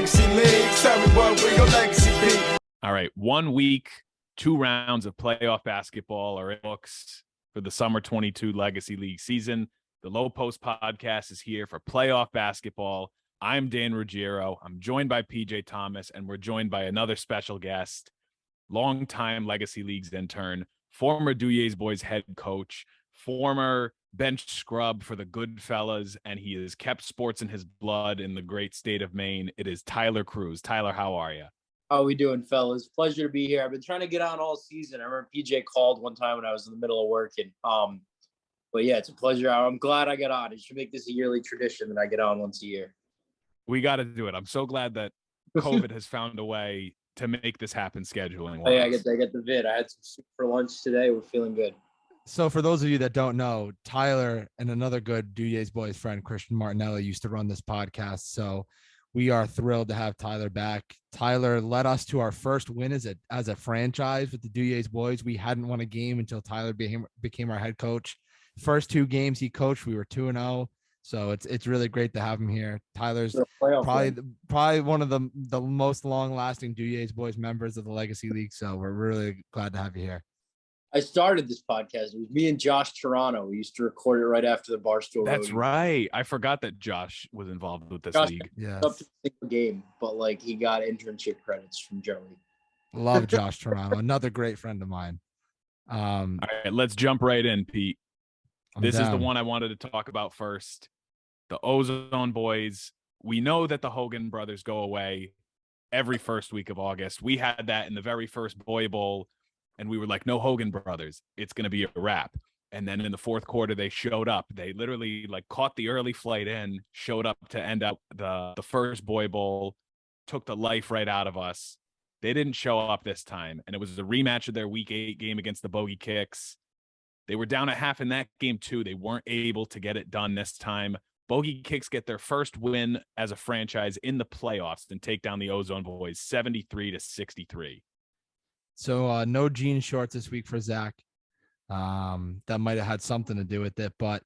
legacy leagues. Tell me what will your legacy be? All right, 1 week, 2 rounds of playoff basketball are in books for the Summer 22 Legacy League season. The Low Post Podcast is here for playoff basketball. I'm Dan Ruggiero. I'm joined by PJ Thomas, and we're joined by another special guest, longtime Legacy Leagues intern, former Duje's Boys head coach, former bench scrub for the Goodfellas, and he has kept sports in his blood in the great state of Maine. It is Tyler Krusz. Tyler, how are you? How we doing, fellas? Pleasure to be here. I've been trying to get on all season. I remember PJ called one time when I was in the middle of working. But yeah, it's a pleasure. I'm glad I got on. It should make this a yearly tradition that I get on once a year. We got to do it. I'm so glad that COVID has found a way to make this happen scheduling. Oh, yeah, I get the vid. I had some soup for lunch today. We're feeling good. So for those of you that don't know, Tyler and another good Duje's Boys friend, Christian Martinelli, used to run this podcast. So we are thrilled to have Tyler back. Tyler led us to our first win as a franchise with the Duje's Boys. We hadn't won a game until Tyler became our head coach. First 2 games he coached, we were 2-0. So it's really great to have him here. Tyler's probably one of the most long-lasting Duje's Boys members of the Legacy League. So we're really glad to have you here. I started this podcast. It was me and Josh Toronto. We used to record it right after the Barstool. That's right. I forgot that Josh was involved with this league. Yeah, up to the single game, but like he got internship credits from Joey. Love Josh Toronto, another great friend of mine. All right, let's jump right in, Pete. This is the one I wanted to talk about first. The Ozone Boys. We know that the Hogan brothers go away every first week of August. We had that in the very first Boy Bowl, and we were like, no Hogan brothers. It's going to be a wrap. And then in the fourth quarter, they showed up. They literally like caught the early flight in, showed up to end up the first Boy Bowl, took the life right out of us. They didn't show up this time, and it was a rematch of their Week 8 game against the Bogy Kicks. They were down at half in that game, too. They weren't able to get it done this time. Bogy Kicks get their first win as a franchise in the playoffs and take down the Ozone Boys 73-63. So no jean shorts this week for Zach. That might have had something to do with it, but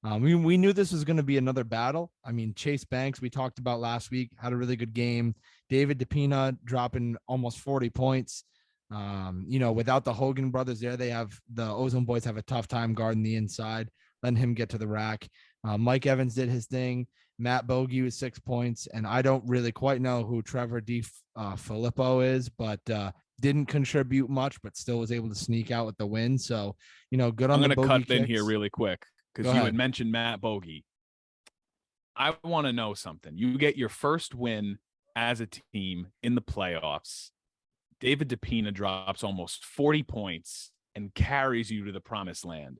we knew this was going to be another battle. I mean, Chase Banks, we talked about last week, had a really good game. David DePina dropping almost 40 points. Without the Hogan brothers there, the Ozone Boys have a tough time guarding the inside, letting him get to the rack. Mike Evans did his thing. Matt Bogy was 6 points, and I don't really quite know who Trevor Filippo is, but didn't contribute much, but still was able to sneak out with the win. So, good on the Bogy. I'm going to cut in here really quick because you had mentioned Matt Bogy. I want to know something. You get your first win as a team in the playoffs. David DePina drops almost 40 points and carries you to the promised land.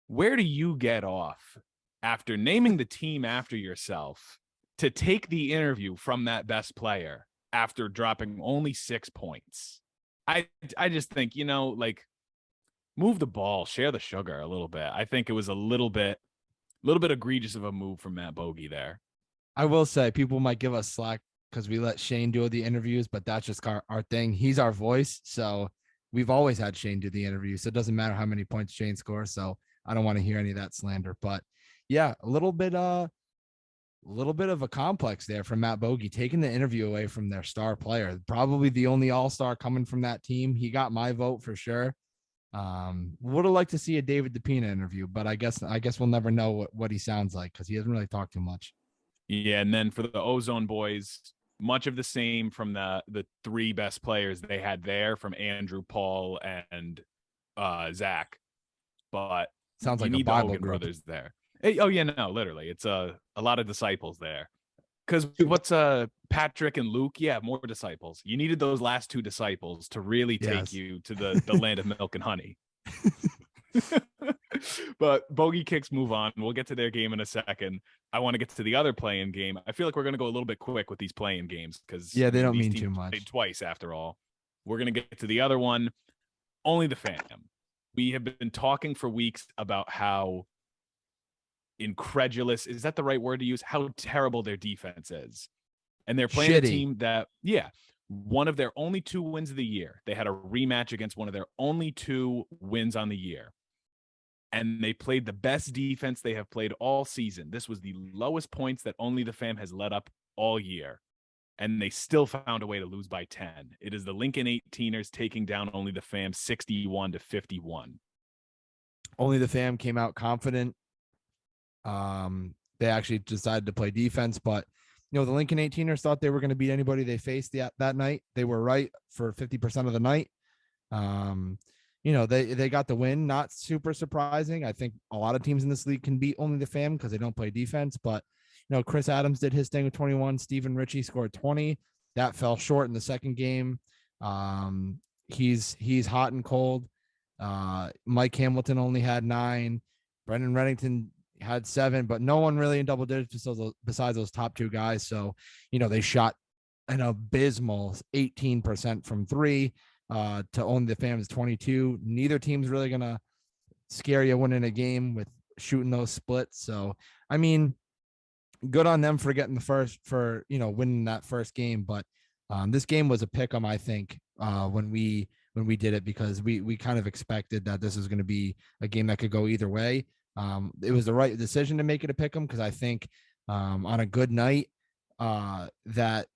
Where do you get off after naming the team after yourself to take the interview from that best player after dropping only 6 points? I just think, move the ball, share the sugar a little bit. I think it was a little bit egregious of a move from Matt Bogy there. I will say people might give us slack because we let Shane do the interviews, but that's just our thing. He's our voice. So we've always had Shane do the interview. So it doesn't matter how many points Shane scores. So I don't want to hear any of that slander, but yeah, a little bit of a complex there from Matt Bogy, taking the interview away from their star player, probably the only all-star coming from that team. He got my vote for sure. Would have liked to see a David DePina interview, but I guess we'll never know what he sounds like because he doesn't really talk too much. Yeah, and then for the Ozone Boys, much of the same from the 3 best players they had there, from Andrew, Paul, and Zach. But sounds like you need a Bible the Hogan group. brothers there. Hey, oh yeah, no, literally, it's a lot of disciples there. Because what's Patrick and Luke? Yeah, more disciples. You needed those last 2 disciples to really take you to the land of milk and honey. But Bogy Kicks move on. We'll get to their game in a second. I want to get to the other play-in game. I feel like we're going to go a little bit quick with these play-in games because they don't mean too much. Played twice after all. We're going to get to the other one. Only the fam. We have been talking for weeks about how incredulous, is that the right word to use? How terrible their defense is. And they're playing a team that, one of their only 2 wins of the year. They had a rematch against one of their only 2 wins on the year. And they played the best defense they have played all season. This was the lowest points that Only the Fam has let up all year. and they still found a way to lose by 10. It is the Lincoln 18ers taking down Only the Fam 61-51. Only the Fam came out confident. They actually decided to play defense, but the Lincoln 18ers thought they were going to beat anybody they faced that night. They were right for 50% of the night. They got the win. Not super surprising. I think a lot of teams in this league can beat Only the Fam because they don't play defense, but Chris Adams did his thing with 21. Stephen Ritchie scored 20. That fell short in the second game. He's hot and cold. Mike Hamilton only had 9. Brendan Reddington had 7, but no one really in double digits besides those top 2 guys. So, they shot an abysmal 18% from 3 to Only the Fam's 22. Neither team's really going to scare you winning a game with shooting those splits. So, I mean, good on them for getting winning that first game. But this game was a pick 'em, I think, when we did it, because we kind of expected that this was going to be a game that could go either way. It was the right decision to make it a pick 'em, because I think on a good night that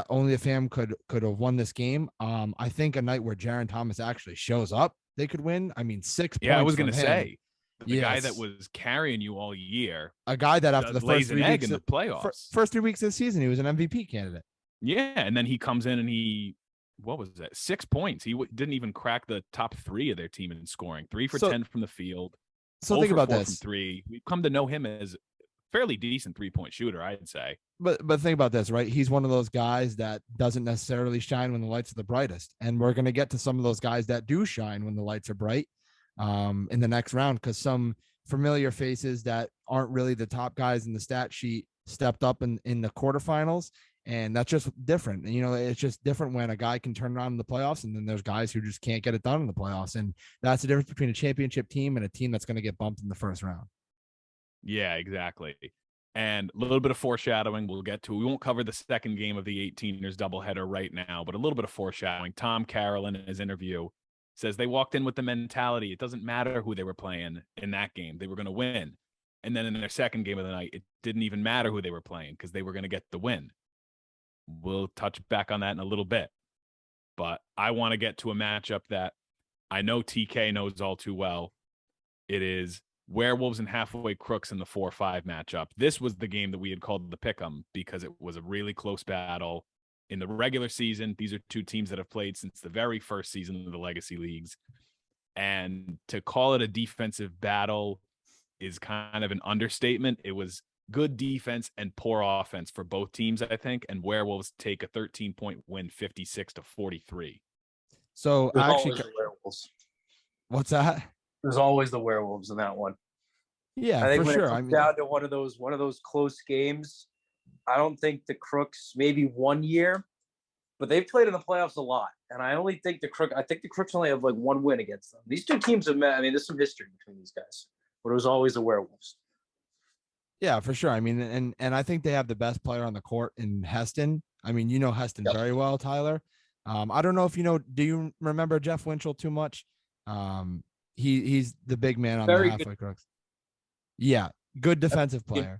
Only the Fam could have won this game. I think a night where Jaron Thomas actually shows up, they could win. I mean, 6 points. Yeah, I was going to him. say. The guy that was carrying you all year. A guy that after the first 3 weeks in the playoffs. First 3 weeks of the season, he was an MVP candidate. Yeah, and then he comes in and what was that? 6 points. He didn't even crack the top 3 of their team in scoring. 3 for 10 from the field. So think about this. From 3. We've come to know him as a fairly decent 3-point shooter, I'd say. But think about this, right? He's one of those guys that doesn't necessarily shine when the lights are the brightest. And we're going to get to some of those guys that do shine when the lights are bright in the next round, because some familiar faces that aren't really the top guys in the stat sheet stepped up in the quarterfinals. And that's just different. It's just different when a guy can turn around in the playoffs, and then there's guys who just can't get it done in the playoffs. And that's the difference between a championship team and a team that's going to get bumped in the first round. Yeah, exactly. And a little bit of foreshadowing we'll get to. We won't cover the second game of the 18ers doubleheader right now, but a little bit of foreshadowing. Tom Carroll in his interview says they walked in with the mentality it doesn't matter who they were playing in that game. They were going to win. And then in their second game of the night, it didn't even matter who they were playing because they were going to get the win. We'll touch back on that in a little bit. But I want to get to a matchup that I know TK knows all too well. It is Werewolves and Halfway Crooks in the 4-5 matchup. This was the game that we had called the Pick'em because it was a really close battle. In the regular season, these are 2 teams that have played since the very first season of the Legacy Leagues. And to call it a defensive battle is kind of an understatement. It was good defense and poor offense for both teams, I think. And Werewolves take a 13-point win, 56-43. So actually, the Werewolves. What's that? There's always the Werewolves in that one. Yeah, I think for when sure. it comes down to one of those close games, I don't think the Crooks, maybe one year, but they've played in the playoffs a lot. And I think the Crooks only have like 1 win against them. These 2 teams have met. I mean, there's some history between these guys, but it was always the Werewolves. Yeah, for sure. I mean, and I think they have the best player on the court in Heston. I mean, Heston very well, Tyler. I don't know if do you remember Jeff Winchell too much? He's the big man on the Halfway Crooks. Yeah, good defensive player.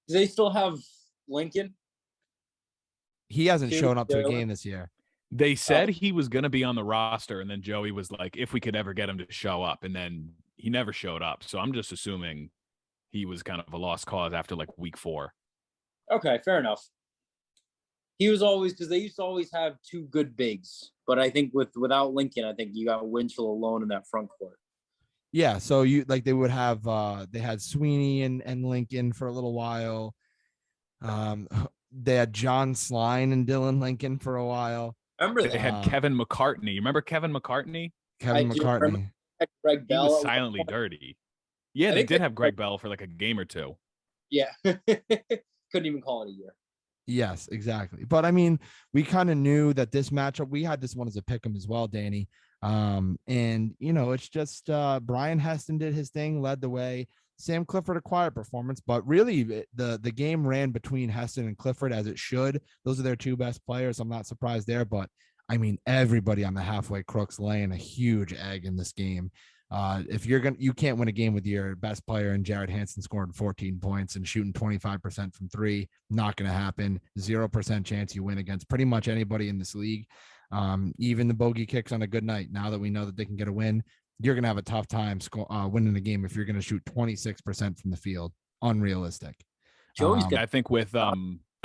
Do they still have Lincoln? He hasn't shown up to a game this year. They said he was going to be on the roster, and then Joey was like, if we could ever get him to show up, and then he never showed up. So I'm just assuming he was kind of a lost cause after like week 4. Okay, fair enough. He was always, because they used to always have 2 good bigs, but I think without Lincoln, I think you got Winchell alone in that front court. Yeah, so they would have they had Sweeney and Lincoln for a little while. They had John Sline and Dylan Lincoln for a while. Remember that? They had Kevin McCartney. You remember Kevin McCartney? Kevin McCartney. Greg Bell. He was silently dirty. Yeah, they did have Greg Bell for like a game or 2. Yeah. Couldn't even call it a year. Yes, exactly. But I mean, we kind of knew that this matchup, we had this one as a pick 'em as well, Danny. And it's just Brian Heston did his thing, led the way. Sam Clifford, a quiet performance, but really the game ran between Heston and Clifford as it should. Those are their 2 best players. I'm not surprised there, but I mean, everybody on the Halfway Crooks laying a huge egg in this game. If you can't win a game with your best player and Jared Hansen scoring 14 points and shooting 25% from three. Not going to happen. 0% chance you win against pretty much anybody in this league. Even the Bogy kicks on a good night. Now that we know that they can get a win, you're going to have a tough time winning the game if you're going to shoot 26% from the field. Unrealistic. Joey's I think with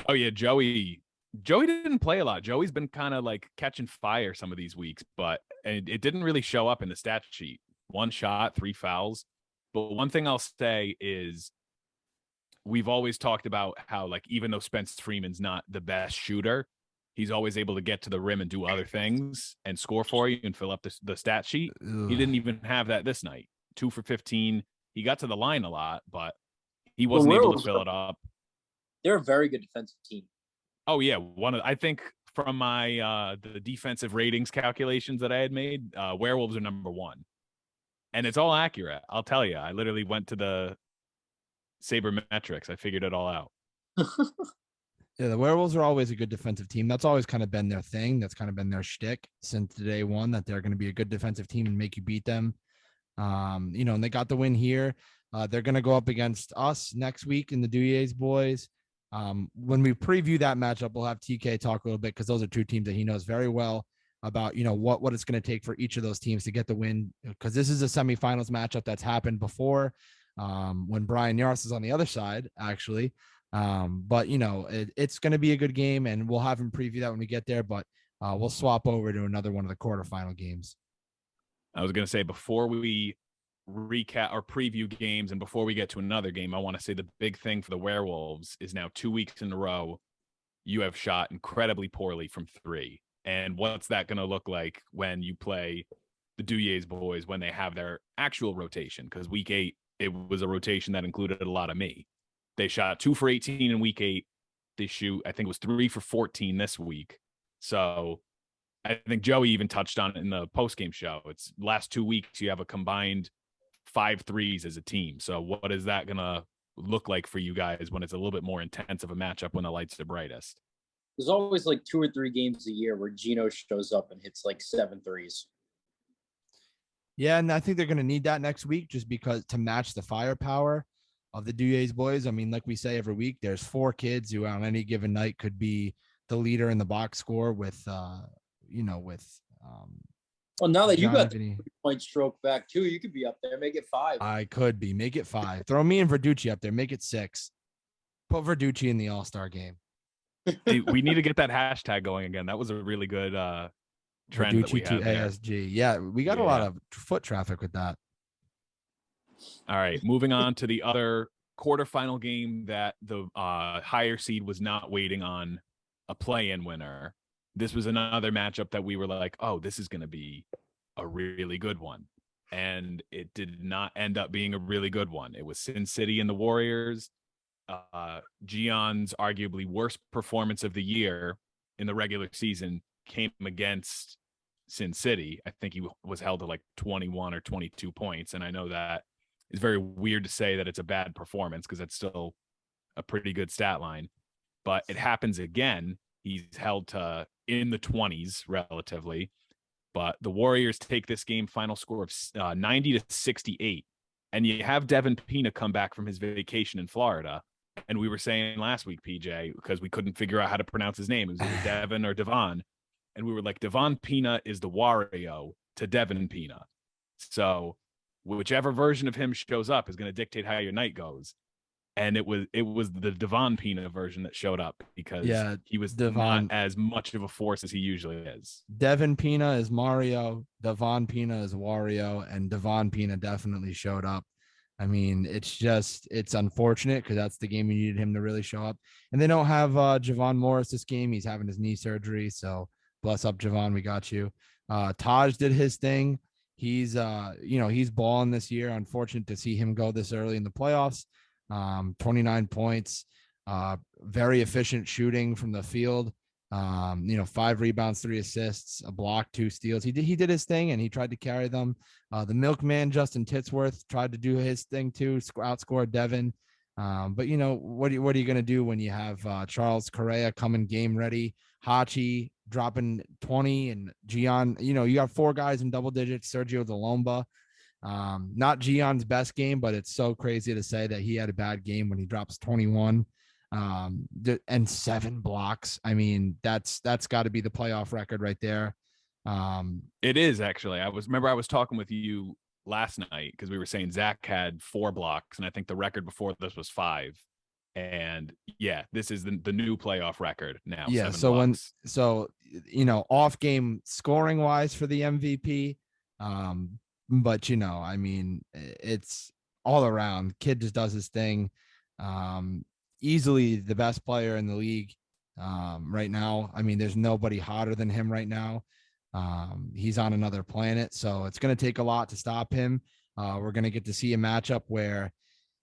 Joey didn't play a lot. Joey's been kind of like catching fire some of these weeks, but it didn't really show up in the stat sheet. 1 shot, 3 fouls. But one thing I'll say is we've always talked about how, like, even though Spence Freeman's not the best shooter, he's always able to get to the rim and do other things and score for you and fill up the stat sheet. Ugh. He didn't even have that this night. 2 for 15. He got to the line a lot, but he wasn't able to fill it up. They're a very good defensive team. Oh yeah, I think from my the defensive ratings calculations that I had made, Werewolves are number 1. And it's all accurate. I'll tell you. I literally went to the sabermetrics. I figured it all out. Yeah, the Werewolves are always a good defensive team. That's always kind of been their thing. That's kind of been their shtick since day one, that they're going to be a good defensive team and make you beat them. And they got the win here. They're going to go up against us next week in the Duje's boys. When we preview that matchup, we'll have TK talk a little bit because those are two teams that he knows very well about, what it's going to take for each of those teams to get the win, because this is a semifinals matchup that's happened before when Brian Yaros is on the other side, actually. But it's going to be a good game, and we'll have him preview that when we get there, but we'll swap over to another one of the quarterfinal games. I was going to say, before we recap or preview games and before we get to another game, I want to say the big thing for the Werewolves is now 2 weeks in a row, you have shot incredibly poorly from 3. And what's that going to look like when you play the Duje's boys when they have their actual rotation? Because week 8, it was a rotation that included a lot of me. They shot 2 for 18 in week 8. They shoot, I think it was 3 for 14 this week. So I think Joey even touched on it in the postgame show. It's last 2 weeks, you have a combined 5 threes as a team. So what is that going to look like for you guys when it's a little bit more intense of a matchup when the lights are brightest? There's always like 2 or 3 games a year where Gino shows up and hits like 7 threes. Yeah, and I think they're going to need that next week just because to match the firepower of the Duje's boys. I mean, like we say every week, there's 4 kids who on any given night could be the leader in the box score with, well, now that you got the 3-point stroke back too, you could be up there. Make it 5. I could be. Make it 5. Throw me and Verducci up there. Make it 6. Put Verducci in the All-Star game. Hey, we need to get that hashtag going again. That was a really good trend that we Verducci to have ASG. Yeah, we got a lot of foot traffic with that. All right, moving on to the other quarterfinal game that the higher seed was not waiting on a play-in winner. This was another matchup that we were like, oh, this is going to be a really good one. And it did not end up being a really good one. It was Sin City and the Warriors. Gion's arguably worst performance of the year in the regular season came against Sin City. I think he was held to like 21 or 22 points. And I know that is very weird to say that it's a bad performance because that's still a pretty good stat line. But it happens again. He's held to in the 20s relatively. But the Warriors take this game final score of 90-68. And you have Devin Pena come back from his vacation in Florida. And we were saying last week, PJ, because we couldn't figure out how to pronounce his name. It was either Devin or Devon. And we were like, Devon Pena is the Wario to Devin Pena. So whichever version of him shows up is going to dictate how your night goes. And it was the Devon Pena version that showed up because he was not as much of a force as he usually is. Devin Pena is Mario, Devon Pena is Wario, and Devon Pena definitely showed up. I mean, it's unfortunate because that's the game you needed him to really show up. And they don't have Javon Morris this game. He's having his knee surgery. So bless up, Javon. We got you. Taj did his thing. He's balling this year. Unfortunate to see him go this early in the playoffs. 29 points, very efficient shooting from the field. 5 rebounds, 3 assists, a block, 2 steals. He did his thing and he tried to carry them. The milkman, Justin Titsworth, tried to do his thing too, outscored Devin. But what are you going to do when you have Charles Correa coming game ready, Hachi dropping 20 and Gian, you got 4 guys in double digits, Sergio Delomba. Not Gion's best game, but it's so crazy to say that he had a bad game when he drops 21 and 7 blocks. I mean, that's got to be the playoff record right there. It is actually. I was talking with you last night because we were saying Zach had 4 blocks, and I think the record before this was 5. And yeah, this is the new playoff record now. Yeah. 7 So blocks. off game scoring wise for the MVP. But I mean, it's all around. Kid just does his thing. Easily the best player in the league right now. I mean, there's nobody hotter than him right now. He's on another planet, so it's going to take a lot to stop him. We're going to get to see a matchup where,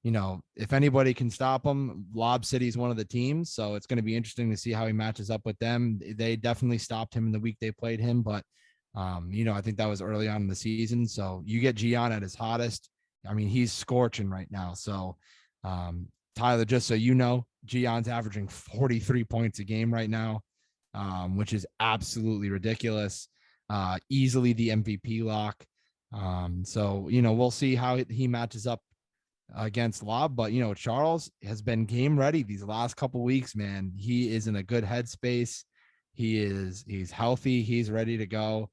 if anybody can stop him, Lob City is one of the teams. So it's going to be interesting to see how he matches up with them. They definitely stopped him in the week they played him, but I think that was early on in the season. So you get Gian at his hottest. I mean, he's scorching right now. So, Tyler, just so you know, Gion's averaging 43 points a game right now, which is absolutely ridiculous. Easily the MVP lock. So, we'll see how he matches up against Lob, but Charles has been game ready these last couple weeks, man. He is in a good headspace. He's healthy. He's ready to go.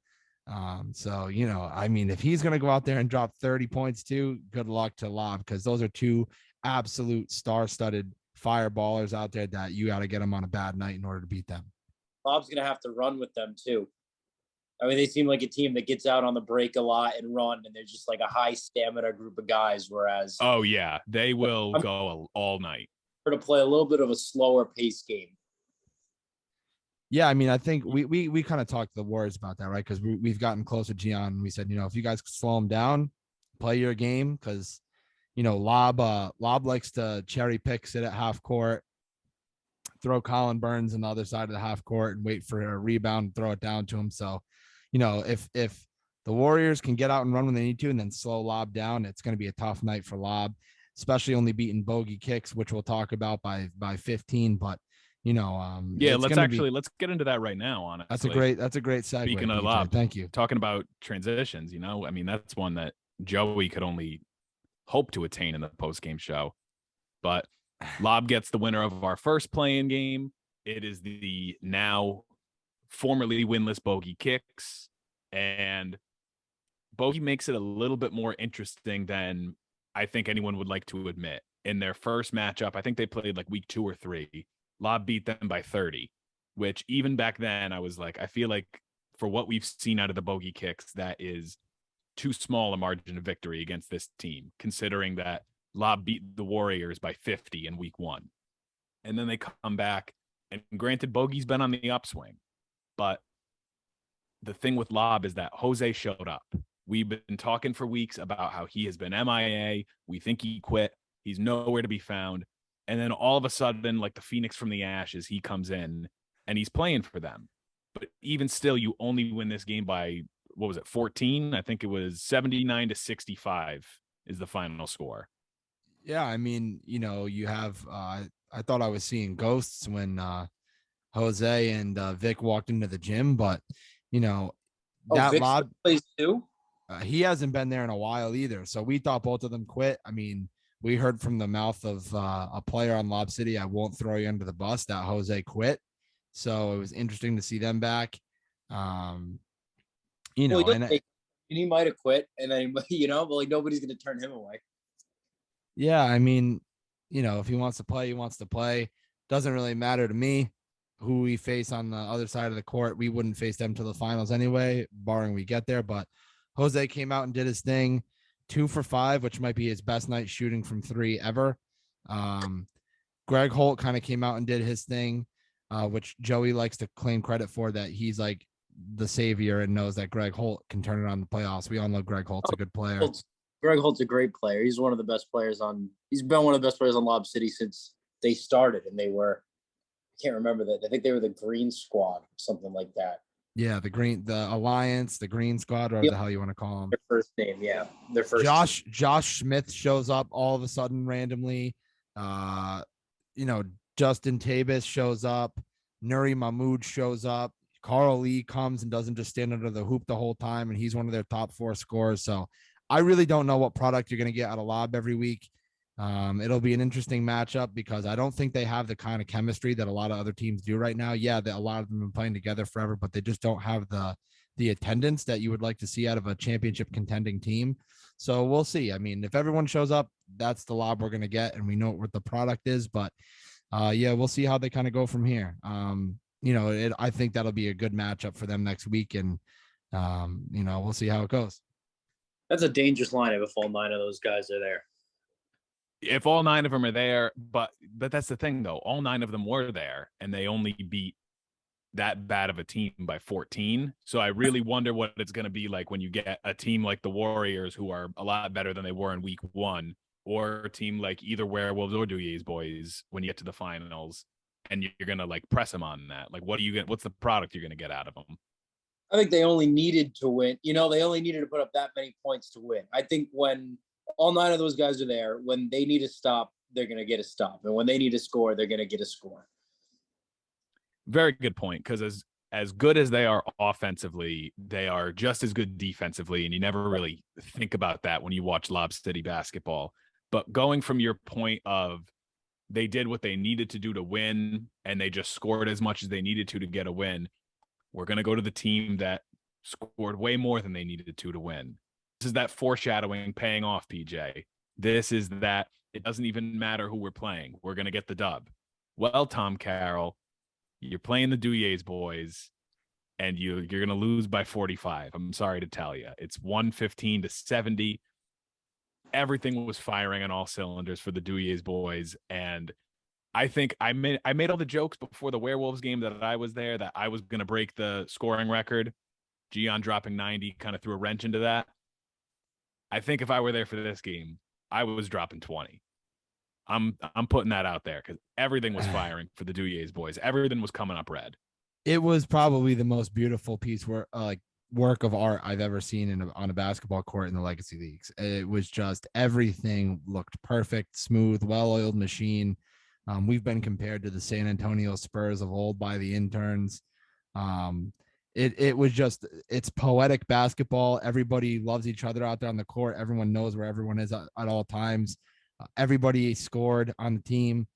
So, I mean, if he's going to go out there and drop 30 points too, good luck to Lob, because those are 2 absolute star-studded fireballers out there that you got to get them on a bad night in order to beat them. Lob's going to have to run with them too. I mean, they seem like a team that gets out on the break a lot and run, and they're just like a high stamina group of guys. Whereas, oh yeah, they will go all night. To play a little bit of a slower pace game. Yeah, I mean, I think we kind of talked to the Warriors about that, right? Because we've gotten close to Gian, and we said, if you guys slow them down, play your game, because Lob likes to cherry pick, sit at half court, throw Colin Burns on the other side of the half court, and wait for a rebound and throw it down to him. So, if the Warriors can get out and run when they need to, and then slow Lob down, it's going to be a tough night for Lob, especially only beating Bogy kicks, which we'll talk about by 15. But let's get into that right now. Honestly, that's a great segue. Speaking of PJ, Lob, thank you. Talking about transitions, I mean, that's one that Joey could only hope to attain in the post-game show. But Lob gets the winner of our first play-in game. It is the now formerly winless Bogy kicks, and Bogy makes it a little bit more interesting than I think anyone would like to admit. In their first matchup, I think they played like week 2 or 3. Lob beat them by 30, which even back then I was like, I feel like for what we've seen out of the Bogy kicks, that is too small a margin of victory against this team, considering that Lob beat the Warriors by 50 in week 1. And then they come back, and granted, Bogy's been on the upswing, but the thing with Lob is that Jose showed up. We've been talking for weeks about how he has been MIA. We think he quit. He's nowhere to be found. And then all of a sudden, like the Phoenix from the ashes, he comes in and he's playing for them. But even still, you only win this game by, 14? I think it was 79-65 is the final score. Yeah, I mean, you have I thought I was seeing ghosts when Jose and Vic walked into the gym, but that Vic's Lob plays too. He hasn't been there in a while either. So we thought both of them quit. I mean, we heard from the mouth of a player on Lob City, I won't throw you under the bus, that Jose quit. So it was interesting to see them back. And he might have quit, and then but like nobody's going to turn him away. Yeah, I mean, if he wants to play, he wants to play. Doesn't really matter to me who we face on the other side of the court. We wouldn't face them to the finals anyway, barring we get there. But Jose came out and did his thing, 2 for 5, which might be his best night shooting from 3 ever. Greg Holt kind of came out and did his thing, which Joey likes to claim credit for, that he's like the savior and knows that Greg Holt can turn it on the playoffs. We all know Greg Holt's a good player. Greg Holt's a great player. He's one of the best players he's been one of the best players on Lob City since they started, and they were, I can't remember that. I think they were the Green Squad, something like that. Yeah, the Alliance, the Green Squad, or whatever the hell you want to call them. Their first name, yeah. Their first Josh Smith shows up all of a sudden randomly. Justin Tabis shows up. Nuri Mahmoud shows up. Carl Lee comes and doesn't just stand under the hoop the whole time, and he's one of their top 4 scorers. So I really don't know what product you're going to get out of Lob every week. It'll be an interesting matchup because I don't think they have the kind of chemistry that a lot of other teams do right now. Yeah, a lot of them have been playing together forever, but they just don't have the attendance that you would like to see out of a championship contending team. So we'll see. I mean, if everyone shows up, that's the Lob we're going to get, and we know what the product is. But yeah, we'll see how they kind of go from here. I think that'll be a good matchup for them next week, and we'll see how it goes. That's a dangerous lineup if all 9 of those guys are there. If all 9 of them are there, but that's the thing though. All 9 of them were there, and they only beat that bad of a team by 14. So I really wonder what it's going to be like when you get a team like the Warriors, who are a lot better than they were in week 1, or a team like either Werewolves or Duje's boys when you get to the finals, and you're going to like press them on that. Like, what's the product you're going to get out of them? I think they only needed to win. They only needed to put up that many points to win. I think when all 9 of those guys are there, when they need to stop, they're going to get a stop. And when they need to score, they're going to get a score. Very good point, because as good as they are offensively, they are just as good defensively, and you never really think about that when you watch Lob City basketball. But going from your point of they did what they needed to do to win, and they just scored as much as they needed to get a win, we're going to go to the team that scored way more than they needed to win. This is that foreshadowing paying off, PJ. This is that it doesn't even matter who we're playing. We're going to get the dub. Well, Tom Carroll, you're playing the Duje's boys, and you're going to lose by 45. I'm sorry to tell you. It's 115-70. Everything was firing on all cylinders for the Duje's boys, and I think I made all the jokes before the Werewolves game that I was there that I was going to break the scoring record. Gian dropping 90 kind of threw a wrench into that. I think if I were there for this game, I was dropping 20. I'm putting that out there because everything was firing for the Duje's boys. Everything was coming up red. It was probably the most beautiful piece work of art I've ever seen on a basketball court in the Legacy Leagues. It was just everything looked perfect, smooth, well-oiled machine. We've been compared to the San Antonio Spurs of old by the interns. It was just, it's poetic basketball. Everybody loves each other out there on the court. Everyone knows where everyone is at all times. Everybody scored on the team.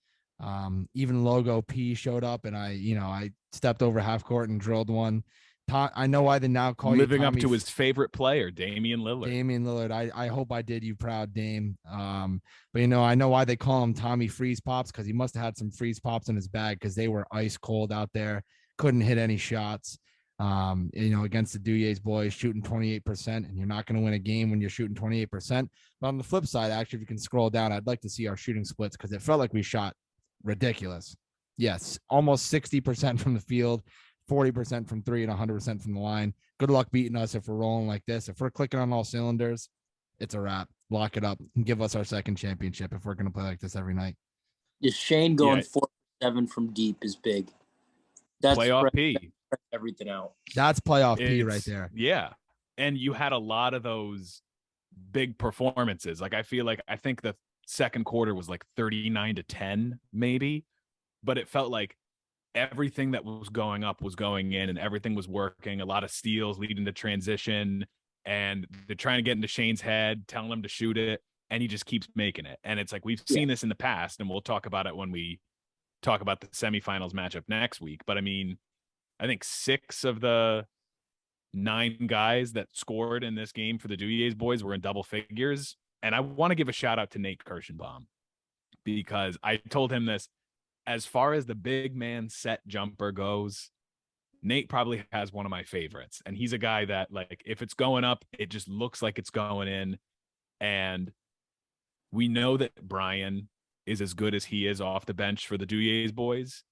Even Logo P showed up, and I stepped over half court and drilled one. I know why they now call living you up to his favorite player, Damian Lillard. I hope I did you proud, Dame. But I know why they call him Tommy Freeze Pops, because he must have had some freeze pops in his bag, because they were ice cold out there. Couldn't hit any shots. Against the Duje's boys, shooting 28%, and you're not going to win a game when you're shooting 28%. But on the flip side, actually, if you can scroll down, I'd like to see our shooting splits, because it felt like we shot ridiculous. Yes, almost 60% from the field, 40% from 3, and 100% from the line. Good luck beating us if we're rolling like this. If we're clicking on all cylinders, it's a wrap. Lock it up and give us our second championship if we're going to play like this every night. Yeah, Shane going 4-7 from deep is big. That's playoff P. Everything out. That's playoff P right there. Yeah. And you had a lot of those big performances. Like, I think the second quarter was like 39-10 maybe, but it felt like everything that was going up was going in, and everything was working. A lot of steals leading to transition, and they're trying to get into Shane's head, telling him to shoot it, and he just keeps making it. And it's like, we've seen this in the past, and we'll talk about it when we talk about the semifinals matchup next week. But I mean, I think 6 of the 9 guys that scored in this game for the Duje's boys were in double figures. And I want to give a shout out to Nate Kirschenbaum, because I told him this. As far as the big man set jumper goes, Nate probably has one of my favorites. And he's a guy that, like, if it's going up, it just looks like it's going in. And we know that Brian is as good as he is off the bench for the Duje's boys,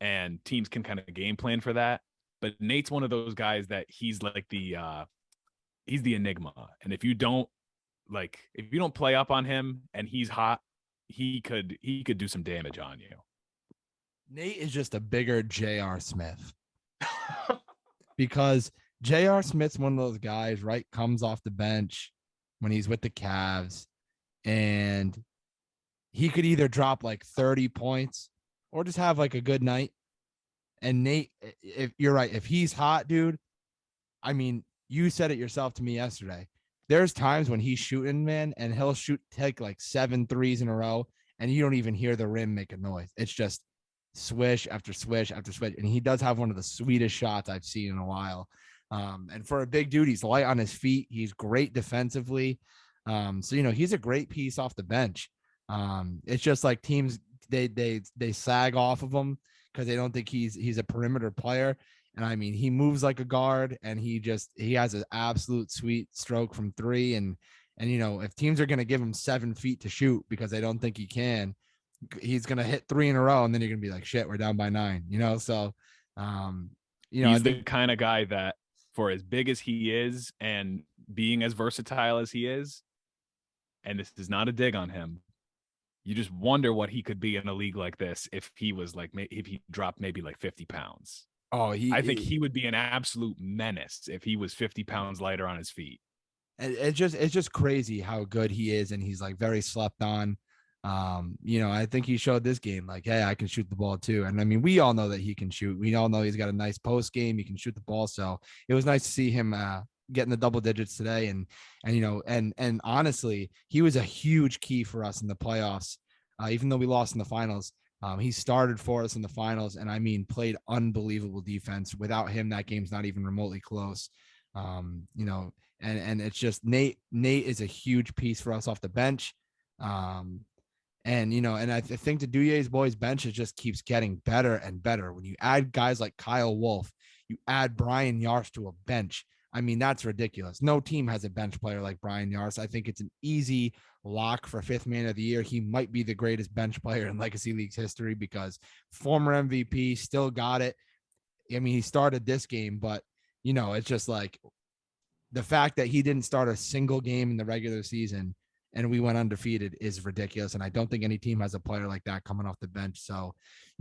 and teams can kind of game plan for that. But Nate's one of those guys that he's like he's the enigma. And if you don't play up on him and he's hot, he could do some damage on you. Nate is just a bigger J.R. Smith, because J.R. Smith's one of those guys, right? Comes off the bench when he's with the Cavs, and he could either drop like 30 points or just have like a good night. And Nate, if you're right, if he's hot, dude, I mean, you said it yourself to me yesterday. there's times when he's shooting, man, and he'll take like 7 threes in a row, and you don't even hear the rim make a noise. It's just swish after swish after swish. And he does have one of the sweetest shots I've seen in a while. And for a big dude, he's light on his feet. He's great defensively. So, he's a great piece off the bench. It's just like teams, they sag off of him because they don't think he's a perimeter player. And I mean, he moves like a guard, and he has an absolute sweet stroke from three. And if teams are going to give him 7 feet to shoot because they don't think he can, he's going to hit 3 in a row. And then you're going to be like, shit, we're down by 9, So, he's the kind of guy that, for as big as he is and being as versatile as he is, and this is not a dig on him, you just wonder what he could be in a league like this if he was like, if he dropped maybe like 50 pounds. Oh, I think he would be an absolute menace if he was 50 pounds lighter on his feet. It's just crazy how good he is, and he's like very slept on. I think he showed this game like, hey, I can shoot the ball too. And I mean, we all know that he can shoot. We all know he's got a nice post game. He can shoot the ball. So it was nice to see him getting the double digits today. And honestly, he was a huge key for us in the playoffs. Even though we lost in the finals, he started for us in the finals, and I mean, played unbelievable defense. Without him, that game's not even remotely close. And it's just Nate is a huge piece for us off the bench. And I think the Duje's boys bench just keeps getting better and better. When you add guys like Kyle Wolf, you add Brian Yars to a bench. I mean, that's ridiculous. No team has a bench player like Brian Yars. I think it's an easy lock for 5th man of the year. He might be the greatest bench player in Legacy League's history because former MVP, still got it. I mean, he started this game, but it's just like the fact that he didn't start a single game in the regular season and we went undefeated is ridiculous. And I don't think any team has a player like that coming off the bench. So,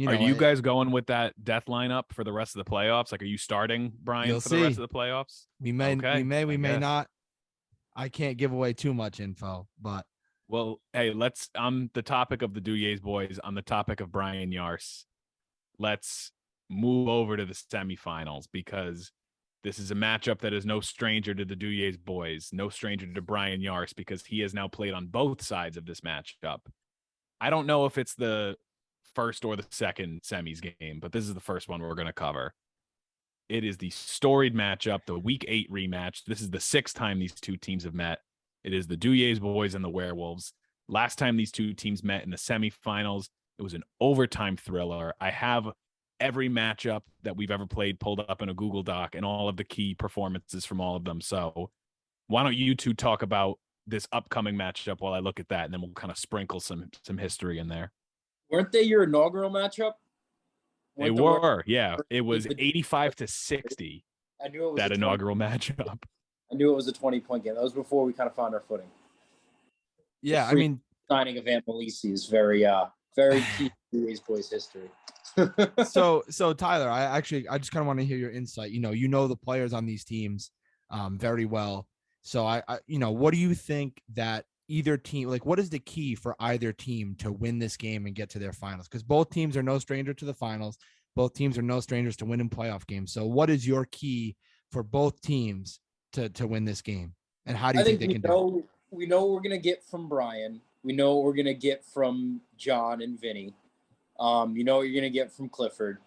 are you guys going with that death lineup for the rest of the playoffs? Like, are you starting Brian for the rest of the playoffs? We may not. I can't give away too much info, but. Well, hey, on the topic of the Duje's boys, on the topic of Brian Yars, let's move over to the semifinals, because this is a matchup that is no stranger to the Duje's boys, no stranger to Brian Yars, because he has now played on both sides of this matchup. I don't know if it's the first or the second semis game, but this is the first one we're going to cover. It is the storied matchup, the Week 8 rematch. This is the 6th time these two teams have met. It is the Duje's boys and the Werewolves. Last time these two teams met in the semifinals, it was an overtime thriller. I have every matchup that we've ever played pulled up in a Google Doc and all of the key performances from all of them. So why don't you two talk about this upcoming matchup while I look at that, and then we'll kind of sprinkle some history in there. Weren't they your inaugural matchup? They were, yeah. It was 85-60. I knew it was that inaugural matchup. I knew it was a 20-point game. That was before we kind of found our footing. Yeah, I mean, signing of Amelisi is very key to his boys' history. so Tyler, I just kind of want to hear your insight. You know the players on these teams very well. So I what do you think that either team, like, what is the key for either team to win this game and get to their finals? Because both teams are no stranger to the finals. Both teams are no strangers to winning playoff games. So what is your key for both teams to win this game? And how do you think they can do it? We know what we're going to get from Brian. We know what we're going to get from John and Vinny. You know what you're going to get from Clifford.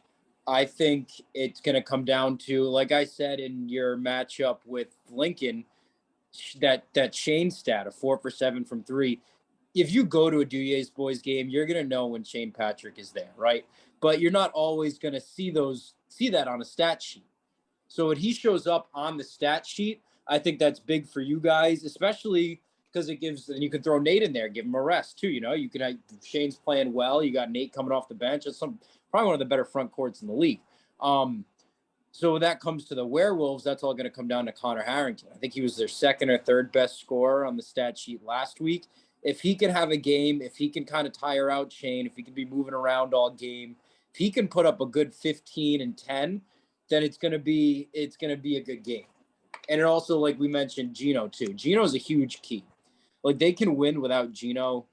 I think it's going to come down to, like I said in your matchup with Lincoln, that Shane stat of 4 for 7 from 3. If you go to a Duje's boys game, you're going to know when Shane Patrick is there, right? But you're not always going to see that on a stat sheet. So when he shows up on the stat sheet, I think that's big for you guys, especially because it gives, and you can throw Nate in there, give him a rest too. You can, Shane's playing well. You got Nate coming off the bench. It's probably one of the better front courts in the league. So when that comes to the Werewolves, that's all going to come down to Connor Harrington. I think he was their second or third best scorer on the stat sheet last week. If he can have a game, if he can kind of tire out Shane, if he can be moving around all game, if he can put up a good 15 and 10, then it's going to be a good game. And it also, like we mentioned, Gino too. Gino's a huge key. Like, they can win without Gino.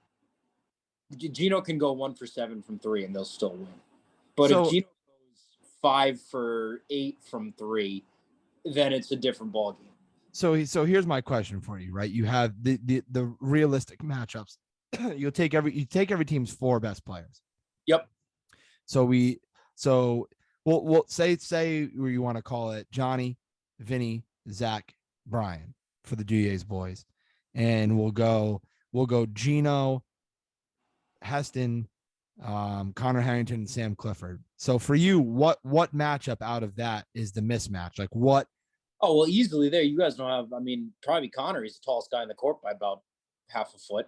Gino can go 1 for 7 from 3 and they'll still win. But if Gino goes 5 for 8 from 3, then it's a different ballgame. So here's my question for you, right? You have the realistic matchups. You take every team's 4 best players. Yep. So we'll say where you want to call it Johnny, Vinny, Zach, Brian for the Duye's boys, and we'll go Gino, Heston, Connor Harrington, and Sam Clifford. So for you, what matchup out of that is the mismatch? Like what? Oh, well, easily there. You guys don't have, I mean, probably Connor. He's the tallest guy in the court by about half a foot.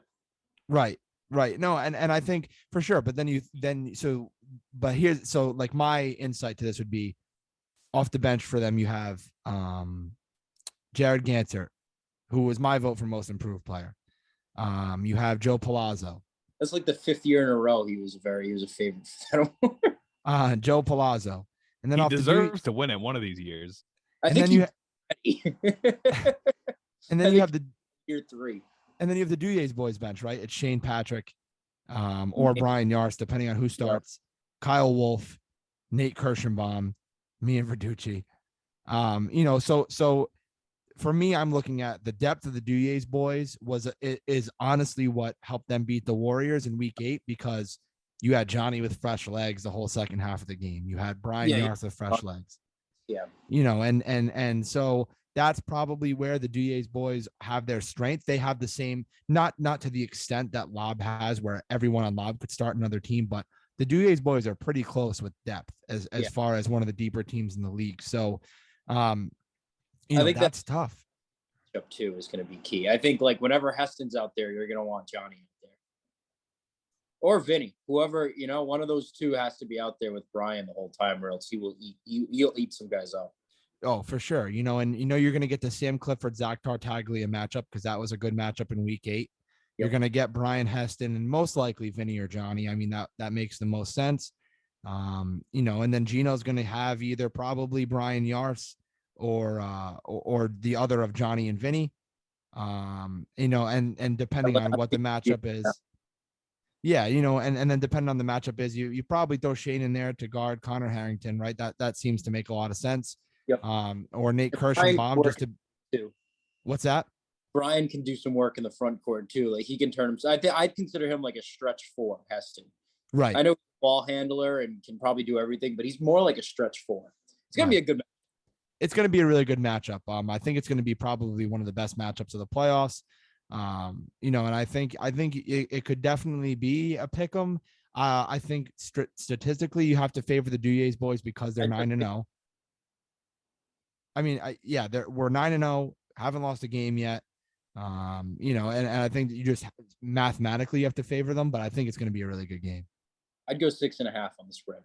Right. No, and I think for sure. But but here's like my insight to this would be off the bench for them. You have Jared Ganser, who was my vote for most improved player. You have Joe Palazzo. That's like the 5th year in a row he was a favorite. Joe Palazzo, and then he deserves to win it one of these years. I think you have the year 3. And then you have the Duye's boys bench, right? It's Shane Patrick, or Brian Yars, depending on who starts. Kyle Wolf, Nate Kirschenbaum, me and Verducci. So for me, I'm looking at the depth of the Duye's boys is honestly what helped them beat the Warriors in week 8, because you had Johnny with fresh legs the whole second half of the game. You had Brian Yars with fresh legs. Yeah. And so that's probably where the Duye's boys have their strength. They have the same, not to the extent that Lob has, where everyone on Lob could start another team, but the Duye's boys are pretty close with depth as far as one of the deeper teams in the league. So, I think that's tough. Up 2 is going to be key. I think like whenever Heston's out there, you're going to want Johnny out there, or Vinny, whoever, one of those 2 has to be out there with Brian the whole time, or else he will eat. You'll eat some guys up. Oh, for sure. You're going to get the Sam Clifford, Zach Tartaglia matchup, because that was a good matchup in week 8. Yep. You're going to get Brian Heston and most likely Vinny or Johnny. I mean, that makes the most sense. And then Gino's going to have either probably Brian Yars or the other of Johnny and Vinny. And depending on what the matchup is. Yeah, and then depending on the matchup is, you probably throw Shane in there to guard Connor Harrington, right? That seems to make a lot of sense. Yep. Or Nate Kirschenbaum just to do. What's that? Brian can do some work in the front court too. Like he can turn himself. I'd consider him like a stretch 4, Heston. Right. I know he's a ball handler and can probably do everything, but he's more like a stretch 4. It's gonna be a good. It's going to be a really good matchup. I think it's going to be probably one of the best matchups of the playoffs. And I think it could definitely be a pick 'em. I think statistically you have to favor the Duye's boys because they're 9-0. I mean, we're 9-0, haven't lost a game yet. And I think you just mathematically you have to favor them, but I think it's going to be a really good game. I'd go 6.5 on the spread.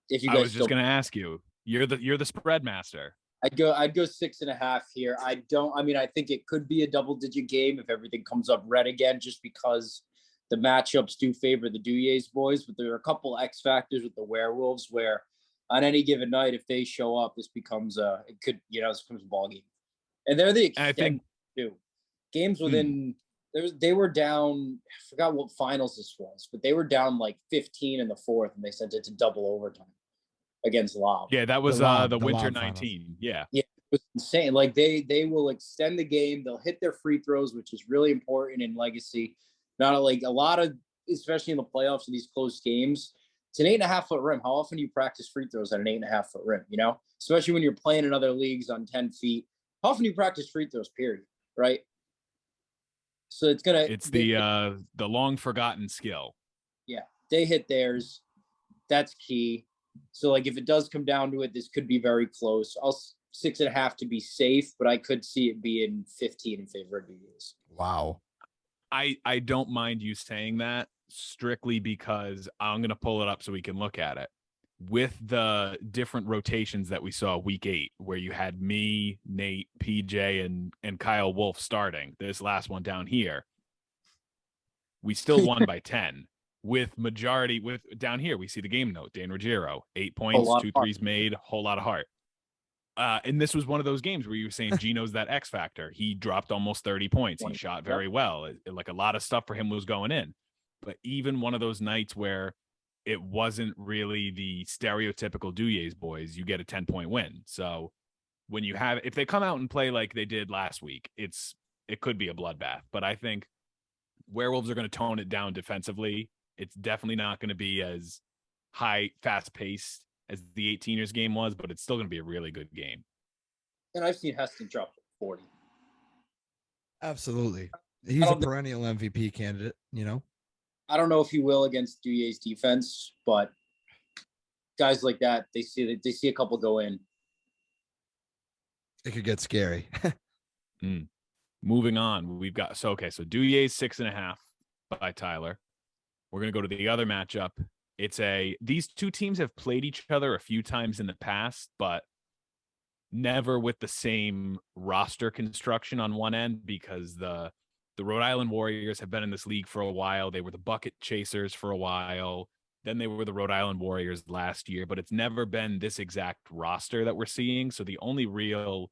If you guys, I was just going to ask you, you're the spread master. I'd go 6.5 here. I think it could be a double-digit game if everything comes up red again, just because the matchups do favor the Duye's boys, but there are a couple X factors with the Werewolves where on any given night, if they show up, this becomes a ball game. And they're the extent, I think, too. Games within they were down, I forgot what finals this was, but they were down like 15 in the 4th and they sent it to double overtime against Lob. Yeah, that was the Winter 19. Finals. Yeah. Yeah, it was insane. Like they will extend the game. They'll hit their free throws, which is really important in Legacy. Not like a lot of, especially in the playoffs in these close games. It's an 8.5-foot rim. How often do you practice free throws at an 8.5-foot rim? Especially when you're playing in other leagues on 10 feet. How often do you practice free throws? Period. Right. So it's the long forgotten skill. Yeah, they hit theirs. That's key. So like if it does come down to it, this could be very close. I'll 6.5 to be safe, but I could see it being 15 in favor of Duye's. Wow. I don't mind you saying that strictly because I'm going to pull it up so we can look at it. With the different rotations that we saw week 8, where you had me, Nate, PJ, and Kyle Wolf starting, this last one down here, we still won by 10. With down here, we see the game note, Dan Ruggiero, 8 points, 2 threes made, whole lot of heart. And this was one of those games where you were saying Gino's that X factor. He dropped almost 30 points. He shot very well. Like a lot of stuff for him was going in. But even one of those nights where it wasn't really the stereotypical Duye's boys, you get a 10-point win. So when you have, if they come out and play like they did last week, it could be a bloodbath. But I think Werewolves are going to tone it down defensively. It's definitely not going to be as fast paced as the 18ers game was, but it's still going to be a really good game. And I've seen Heston drop 40. Absolutely. He's a perennial MVP candidate, you know? I don't know if he will against Duje's defense, but guys like that, they see a couple go in. It could get scary. Moving on, we've got so Duje's 6.5 by Tyler. We're gonna go to the other matchup. These two teams have played each other a few times in the past, but never with the same roster construction on one end, because the Rhode Island Warriors have been in this league for a while. They were the bucket chasers for a while. Then they were the Rhode Island Warriors last year, but it's never been this exact roster that we're seeing. So the only real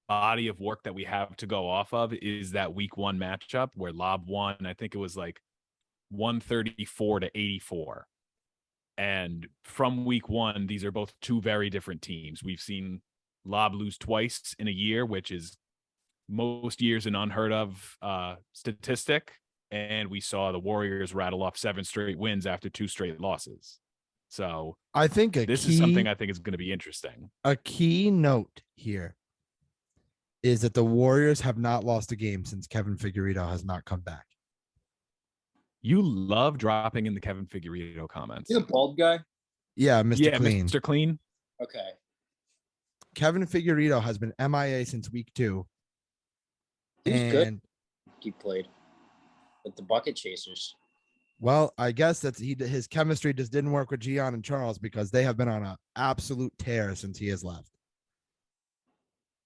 body of work that we have to go off of is that week 1 matchup where Lob won. I think it was like 134-84. And from week 1, these are both two very different teams. We've seen Lob lose twice in a year, which is most years an unheard of statistic. And we saw the Warriors rattle off 7 straight wins after 2 straight losses. So I think this is something I think is going to be interesting. A key note here is that the Warriors have not lost a game since Kevin Figueredo has not come back. You love dropping in the Kevin Figueredo comments. He's a bald guy? Yeah, Mr. Clean. Mr. Clean. Okay. Kevin Figueredo has been MIA since week 2. He's good. He played with the bucket chasers. Well, I guess his chemistry just didn't work with Gian and Charles because they have been on an absolute tear since he has left.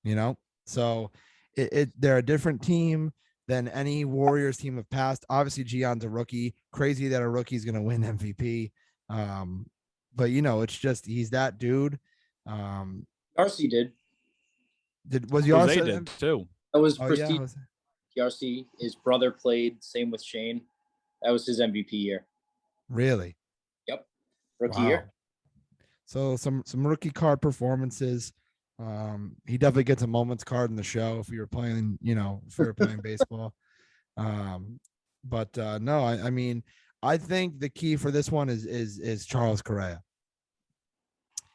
You know, so they're a different team than any Warriors team of past. Obviously, Gian's a rookie. Crazy that a rookie is going to win MVP. But you know, it's just he's that dude. RC did. Was he Jose also did too? That was prestige. PRC. His brother played. Same with Shane. That was his MVP year. Really? Yep. Rookie year. So some rookie card performances. He definitely gets a moments card in the show if you were playing, baseball. But no, I mean, I think the key for this one is Charles Correa.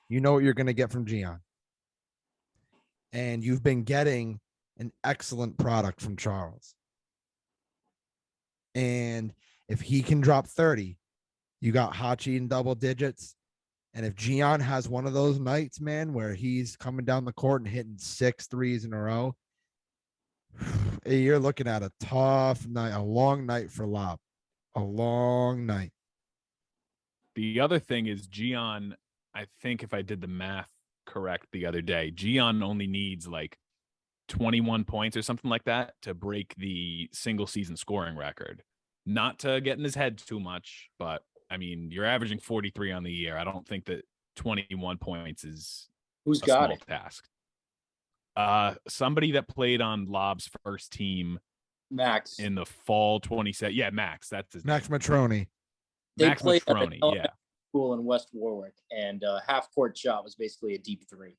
You know what you're going to get from Gian. And you've been getting an excellent product from Charles. And if he can drop 30, you got Hachi in double digits. And if Gian has one of those nights, man, where he's coming down the court and hitting 6 threes in a row, you're looking at a tough night, a long night for Lob. A long night. The other thing is Gian, I think if I did the math correct the other day, Gian only needs like 21 points or something like that to break the single season scoring record. Not to get in his head too much, but I mean, you're averaging 43 on the year. I don't think that 21 points is who's got it task. Somebody that played on Lob's first team, Max, in the fall 27. Yeah, Max. That's his Max name. Matroni. They Max played Matroni. at Yeah. School in West Warwick, and half court shot was basically a deep 3.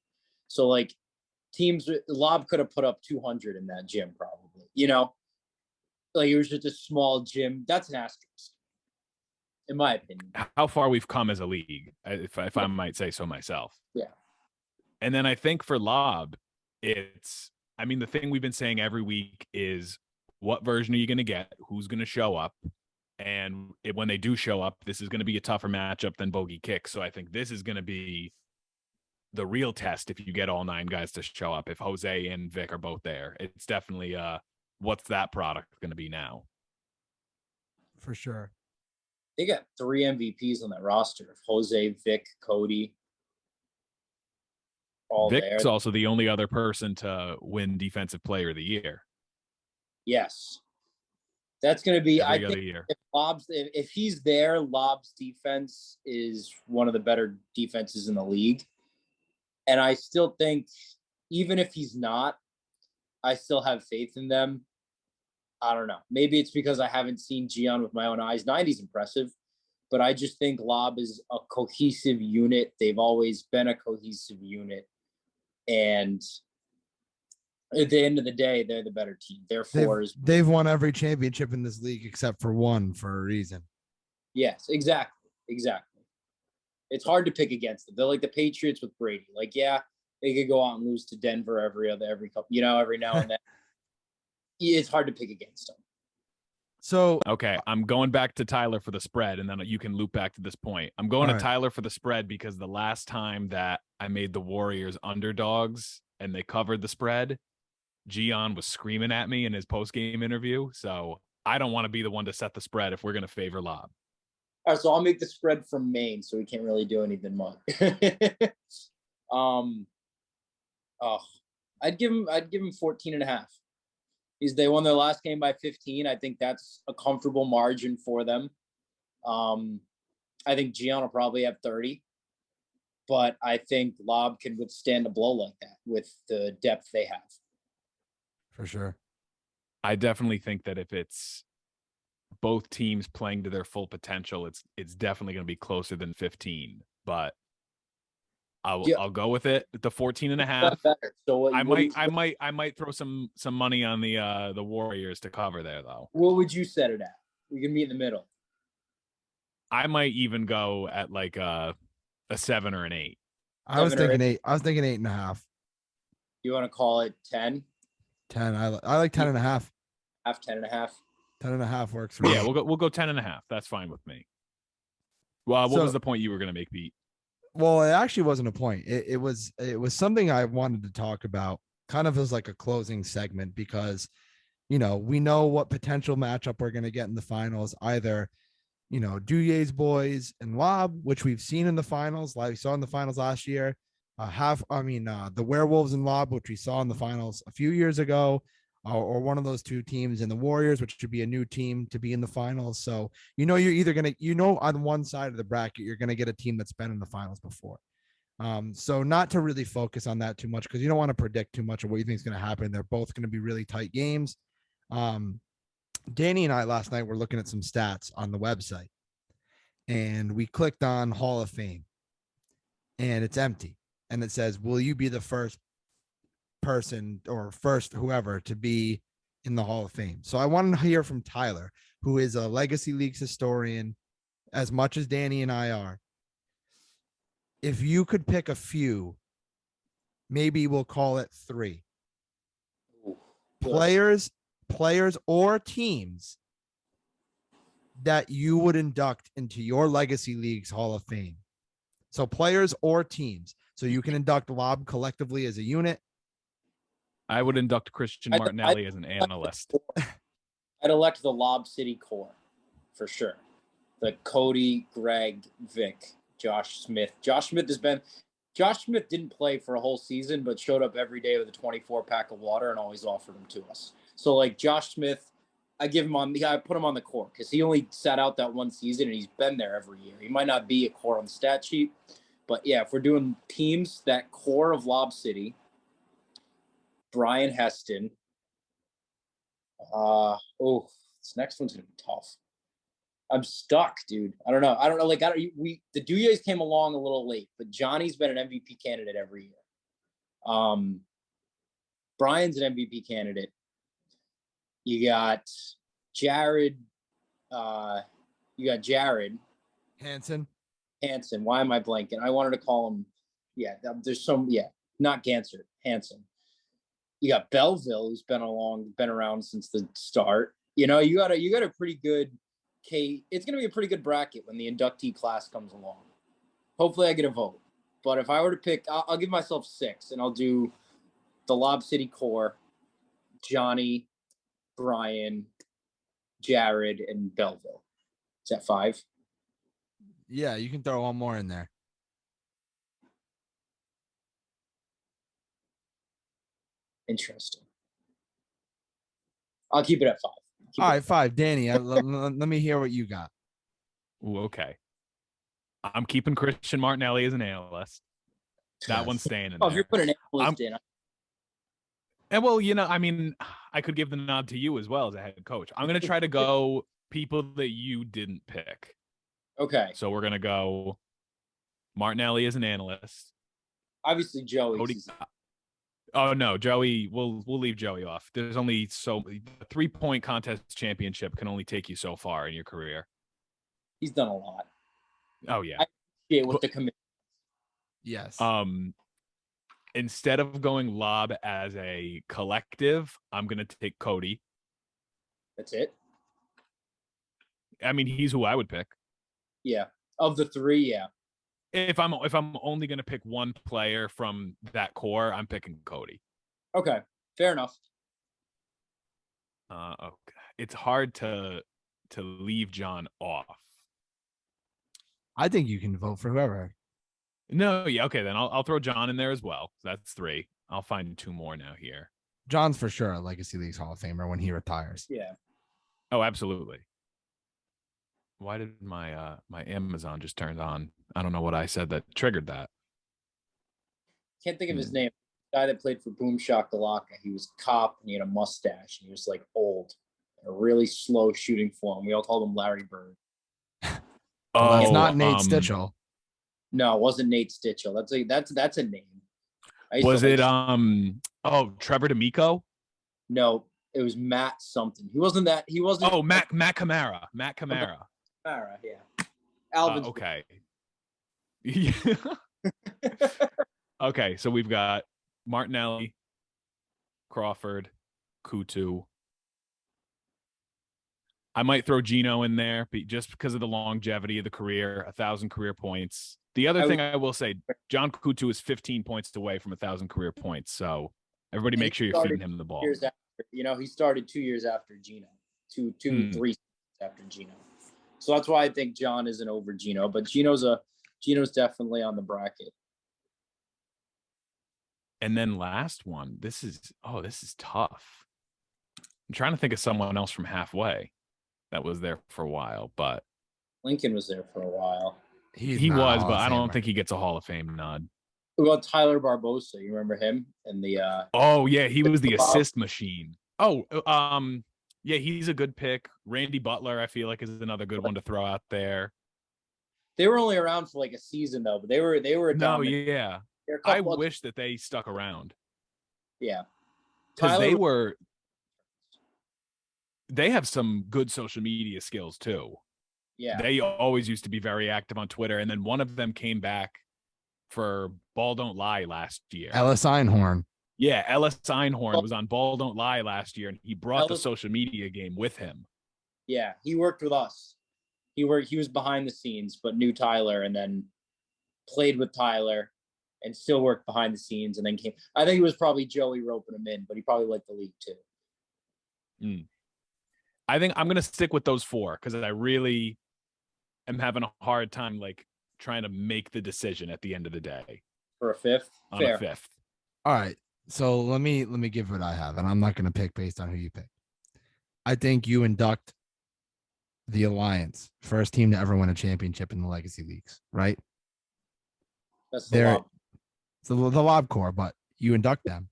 So like teams, Lob could have put up 200 in that gym probably. You know, like it was just a small gym. That's an asterisk, in my opinion. How far we've come as a league, if I might say so myself. Yeah. And then I think for Lob, I mean, the thing we've been saying every week is what version are you going to get? Who's going to show up? And when they do show up, this is going to be a tougher matchup than Bogy Kick. So I think this is going to be the real test if you get all 9 guys to show up. If Jose and Vic are both there, it's definitely what's that product going to be now? For sure. They got 3 MVPs on that roster. Jose, Vic, Cody. All Vic's there. also the only other person to win Defensive Player of the Year. Yes. That's going to be, Every I other think, year. if he's there, Lob's defense is one of the better defenses in the league. And I still think, even if he's not, I still have faith in them. I don't know. Maybe it's because I haven't seen Gian with my own eyes. 90's impressive, but I just think Lob is a cohesive unit. They've always been a cohesive unit. And At the end of the day, they're the better team. They're fours. They've won every championship in this league except for one for a reason. Yes, exactly. Exactly. It's hard to pick against them. They're like the Patriots with Brady. Like, yeah, they could go out and lose to Denver every couple, every now and then. It's hard to pick against them. So okay, I'm going back to Tyler for the spread, and then you can loop back to this point. I'm going to Tyler for the spread because the last time that I made the Warriors underdogs and they covered the spread, Gian was screaming at me in his post-game interview. So I don't want to be the one to set the spread if we're going to favor Lob. All right, so I'll make the spread from Maine, so we can't really do anything much. I'd give him 14.5. They won their last game by 15. I think that's a comfortable margin for them. I think Gian will probably have 30, but I think Lob can withstand a blow like that with the depth they have. For sure. I definitely think that if it's both teams playing to their full potential, it's definitely going to be closer than 15, but I'll go with it. The 14.5. So I might throw some money on the Warriors to cover there though. What would you set it at? We can meet in the middle. I might even go at like a 7 or an 8. I was thinking 8. I was thinking 8.5. You want to call it 10? 10. I like 10.5. Half 10.5. 10.5 works for me. Yeah, we'll go 10.5. That's fine with me. Well, what was the point you were going to make, Pete? Well, it actually wasn't a point. It was something I wanted to talk about, kind of as like a closing segment, because we know what potential matchup we're going to get in the finals. Either Duje's boys and Lob, which we've seen in the finals, like we saw in the finals last year. The Werewolves and Lob, which we saw in the finals a few years ago, or one of those two teams, and the Warriors, which should be a new team to be in the finals. So, you're either going to, on one side of the bracket, you're going to get a team that's been in the finals before. So not to really focus on that too much, because you don't want to predict too much of what you think is going to happen. They're both going to be really tight games. Danny and I last night were looking at some stats on the website, and we clicked on Hall of Fame, and it's empty. And it says, will you be the first person or first whoever to be in the Hall of Fame? So I wanted to hear from Tyler, who is a Legacy Leagues historian as much as Danny and I are. If you could pick a few, maybe we'll call it 3 players or teams that you would induct into your Legacy Leagues Hall of Fame. So players or teams. So you can induct Lob collectively as a unit. I would induct Christian Martinelli as an analyst. I'd elect the Lob City core for sure. The Cody, Greg, Vic, Josh Smith. Josh Smith didn't play for a whole season, but showed up every day with a 24-pack of water and always offered them to us. So like Josh Smith, I put him on the core because he only sat out that one season and he's been there every year. He might not be a core on the stat sheet, but yeah, if we're doing teams, that core of Lob City, Brian Heston. This next one's gonna be tough. I'm stuck, dude. I don't know. The Dujes came along a little late, but Johnny's been an MVP candidate every year. Brian's an MVP candidate. You got Jared. Hansen. Why am I blanking? I wanted to call him. Yeah, not Gansert. Hansen. You got Belleville, who's been around since the start. You got a pretty good case. It's going to be a pretty good bracket when the inductee class comes along. Hopefully I get a vote. But if I were to pick, I'll give myself 6, and I'll do the Lob City core, Johnny, Brian, Jared, and Belleville. Is that 5? Yeah, you can throw one more in there. Interesting. I'll keep it at 5. All right, 5. Danny, let me hear what you got. Ooh, okay. I'm keeping Christian Martinelli as an analyst. That one's staying in there. If you're putting an analyst in. And well, I could give the nod to you as well as a head coach. I'm going to try to go people that you didn't pick. Okay. So we're going to go Martinelli as an analyst. Obviously, Joey. Cody, Oh no, Joey. We'll leave Joey off. There's only so the 3-point contest championship can only take you so far in your career. He's done a lot. Oh yeah. I appreciate what the committee. Yes. Instead of going Lob as a collective, I'm gonna take Cody. That's it. I mean, he's who I would pick. Yeah, of the three, yeah. If I'm only gonna pick one player from that core, I'm picking Cody. Okay, fair enough. Okay. It's hard to leave John off. I think you can vote for whoever. No, yeah, okay, then I'll throw John in there as well. That's 3. I'll find 2 more now here. John's for sure a Legacy Leagues Hall of Famer when he retires. Yeah. Oh, absolutely. Why did my my Amazon just turned on? I don't know what I said that triggered that. Can't think of his name. The guy that played for Boom Shakalaka. He was a cop and he had a mustache and he was like old. A really slow shooting form. We all called him Larry Bird. Well, that's not Nate Stitchell. No, it wasn't Nate Stitchell. That's a name. Was it Trevor D'Amico? No, it was Matt something. He wasn't. Oh, Matt Camara. Matt Camara. Camara, yeah. Alvin. Okay. Okay, so we've got Martinelli, Crawford, Kutu. I might throw Gino in there just because of the longevity of the career, 1,000 career points. The other thing I will say, John Kutu is 15 points away from 1,000 career points. So everybody make sure you're feeding him the ball. Years after, he started 2 years after Gino, 3 years after Gino. So that's why I think John isn't over Gino, but Gino's definitely on the bracket. And then last one, this is tough. I'm trying to think of someone else from halfway that was there for a while, but Lincoln was there for a while. He was, but I don't think he gets a Hall of Fame nod. What about Tyler Barbosa? You remember him? And the oh yeah, he was the assist machine. Oh, yeah, he's a good pick. Randy Butler, I feel like, is another good one to throw out there. They were only around for like a season though, but they were dominant. Yeah. I wish that they stuck around. Yeah. Because they have some good social media skills too. Yeah. They always used to be very active on Twitter. And then one of them came back for Ball Don't Lie last year. Ellis Einhorn. Yeah, Ellis Einhorn was on Ball Don't Lie last year, and he brought the social media game with him. Yeah, he worked with us. He was behind the scenes, but knew Tyler and then played with Tyler and still worked behind the scenes and then came. I think it was probably Joey roping him in, but he probably liked the league too. I think I'm going to stick with those 4 because I really am having a hard time like trying to make the decision at the end of the day. For a 5th? On a 5th. All right. So let me give what I have, and I'm not going to pick based on who you pick. I think you induct the Alliance, first team to ever win a championship in the Legacy Leagues, right? That's the Lob. So the Lob core, but you induct them.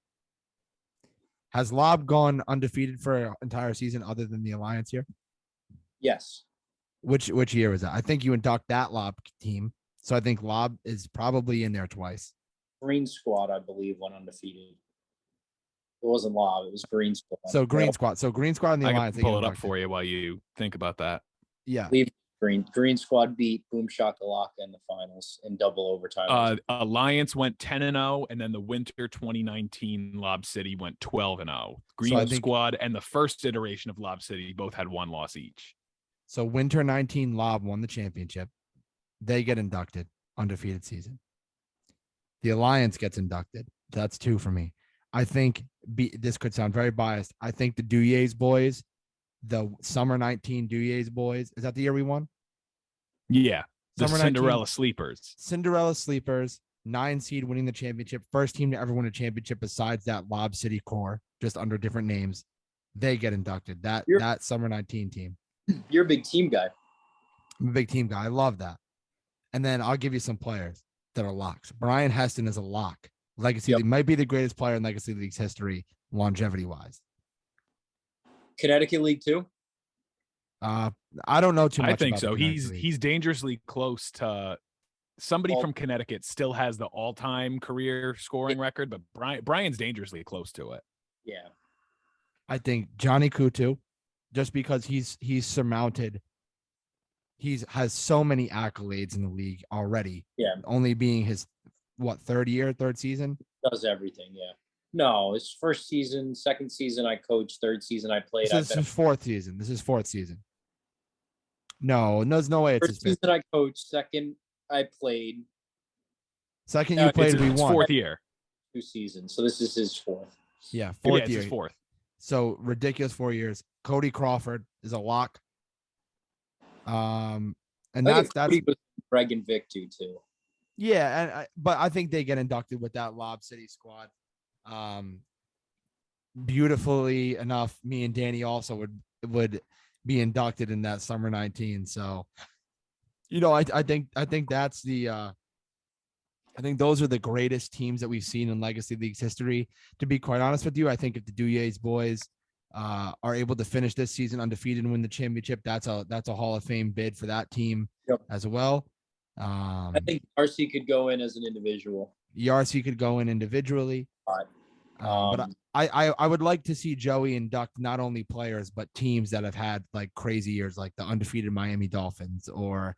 Has Lob gone undefeated for an entire season other than the Alliance year? Yes. Which year was that? I think you induct that Lob team. So I think Lob is probably in there twice. Green Squad, I believe, went undefeated. It wasn't Lob, it was Green Squad. So Green Squad. So Green Squad and the Alliance. I can pull it up for you while you think about that. Yeah. Green Squad beat Boom Shakalaka in the finals in double overtime. Alliance went 10-0, and then the winter 2019 Lob City went 12-0. Green Squad and the first iteration of Lob City both had 1 loss each. So winter 19 Lob won the championship. They get inducted, undefeated season. The Alliance gets inducted. That's 2 for me. I think this could sound very biased. I think the Duje's boys, the summer 19 Duje's boys, is that the year we won? Yeah. The summer Cinderella 19, Sleepers. Cinderella Sleepers, 9 seed winning the championship. First team to ever win a championship besides that Lob City core, just under different names. They get inducted. That summer 19 team. You're a big team guy. I'm a big team guy. I love that. And then I'll give you some players that are locks. Brian Heston is a lock. Legacy League might be the greatest player in Legacy League's history, longevity-wise. Connecticut League too? I don't know too much. I think about so. He's dangerously close to somebody from Connecticut still has the all-time career scoring record, but Brian's dangerously close to it. Yeah. I think Johnny Coutu, just because he's surmounted, has so many accolades in the league already. Yeah. Only being his third season. Does everything. Yeah. No, it's first season, second season I coached, third season I played. This is his fourth season. No, there's no way it's first his fifth. season I coached, second I played. Second you played, we won. Fourth year. 2 seasons. So this is his fourth. Yeah, fourth year. His fourth. So ridiculous 4 years. Cody Crawford is a lock. And that's Greg and Vic too. Yeah, but I think they get inducted with that Lob City squad. Beautifully enough, me and Danny also would be inducted in that summer 19. So, I think that's I think those are the greatest teams that we've seen in Legacy League's history. To be quite honest with you, I think if the Duje's boys are able to finish this season undefeated and win the championship, that's a Hall of Fame bid for that team as well. I think RC could go in as an individual. RC could go in individually. But I would like to see Joey induct not only players but teams that have had like crazy years, like the undefeated Miami Dolphins, or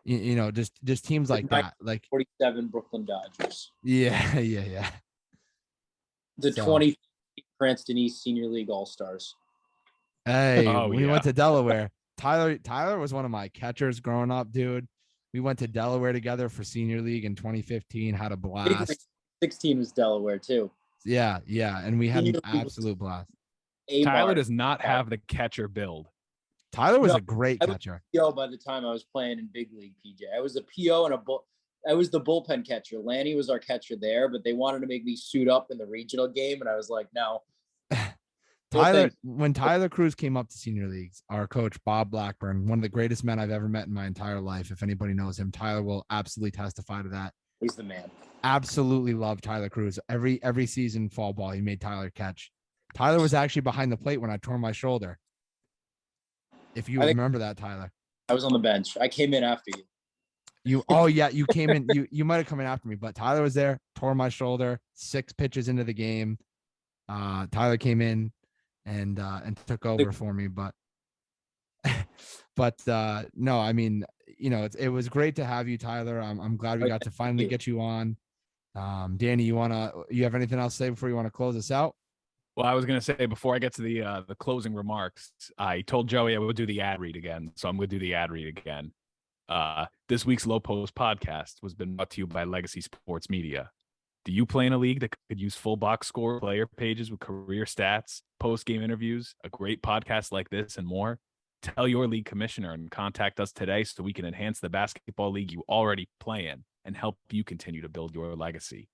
just teams like that, like 47 Brooklyn Dodgers. Yeah. The 20 Cranston East Senior League All-Stars. Hey, we went to Delaware. Tyler was one of my catchers growing up, dude. We went to Delaware together for Senior League in 2015. Had a blast. 16 was Delaware too. Yeah, and we had an absolute blast. Tyler does not have the catcher build. Tyler was a great catcher. PO by the time I was playing in big league, PJ. I was a PO and I was the bullpen catcher. Lanny was our catcher there, but they wanted to make me suit up in the regional game, and I was like, no. When Tyler Krusz came up to Senior Leagues, our coach Bob Blackburn, one of the greatest men I've ever met in my entire life. If anybody knows him, Tyler will absolutely testify to that. He's the man. Absolutely love Tyler Krusz. Every season fall ball, he made Tyler catch. Tyler was actually behind the plate when I tore my shoulder. If you remember that, Tyler. I was on the bench. I came in after you. You came in. You might have come in after me, but Tyler was there, tore my shoulder, 6 pitches into the game. Tyler came in and took over for me, but no, I mean, it was great to have you, Tyler. I'm glad we got to finally get you on. Danny, you have anything else to say before you want to close us out? Well, I was going to say, before I get to the closing remarks, I told Joey I would do the ad read again. So I'm going to do the ad read again. This week's Low Post podcast was been brought to you by Legacy Sports Media. Do you play in a league that could use full box score player pages with career stats, post-game interviews, a great podcast like this, and more? Tell your league commissioner and contact us today so we can enhance the basketball league you already play in and help you continue to build your legacy.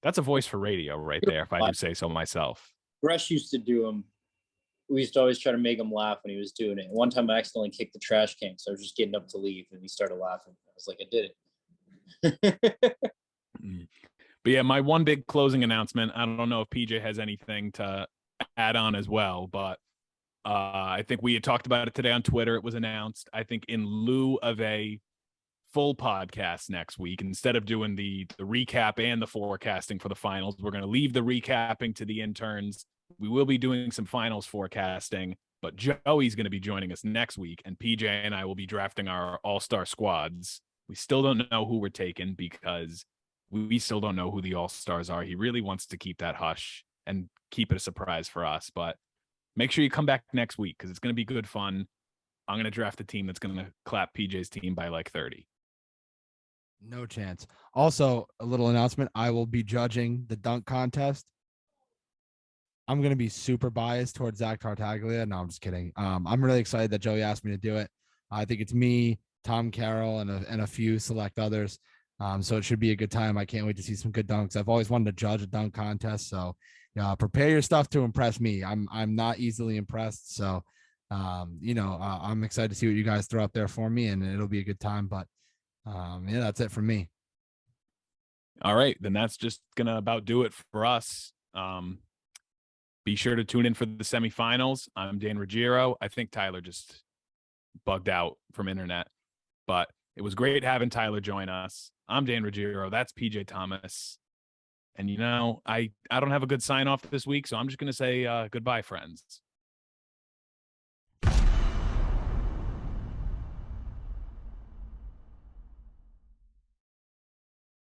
That's a voice for radio right there, if I do say so myself. Gresh used to do them. We used to always try to make him laugh when he was doing it. One time I accidentally kicked the trash can, so I was just getting up to leave, and he started laughing. I was like, I did it. But yeah, my one big closing announcement, I don't know if PJ has anything to add on as well, but I think we had talked about it today on Twitter. It was announced, I think, in lieu of a full podcast next week, instead of doing the recap and the forecasting for the finals, we're going to leave the recapping to the interns. We will be doing some finals forecasting, but Joey's going to be joining us next week, and PJ and I will be drafting our all-star squads. We still don't know who we're taking because we still don't know who the all-stars are. He really wants to keep that hush and keep it a surprise for us, but make sure you come back next week because it's going to be good fun. I'm going to draft a team that's going to clap PJ's team by like 30. No chance. Also, a little announcement. I will be judging the dunk contest. I'm going to be super biased towards Zach Tartaglia. No, I'm just kidding. I'm really excited that Joey asked me to do it. I think it's me, Tom Carroll, and a few select others. So it should be a good time. I can't wait to see some good dunks. I've always wanted to judge a dunk contest. So prepare your stuff to impress me. I'm not easily impressed. So, I'm excited to see what you guys throw up there for me, and it'll be a good time. But that's it for me. All right, then that's just gonna about do it for us. Be sure to tune in for the semifinals. I'm Dan Ruggiero. I think Tyler just bugged out from internet. But it was great having Tyler join us. I'm Dan Ruggiero. That's PJ Thomas. And, I don't have a good sign off this week, so I'm just going to say goodbye, friends.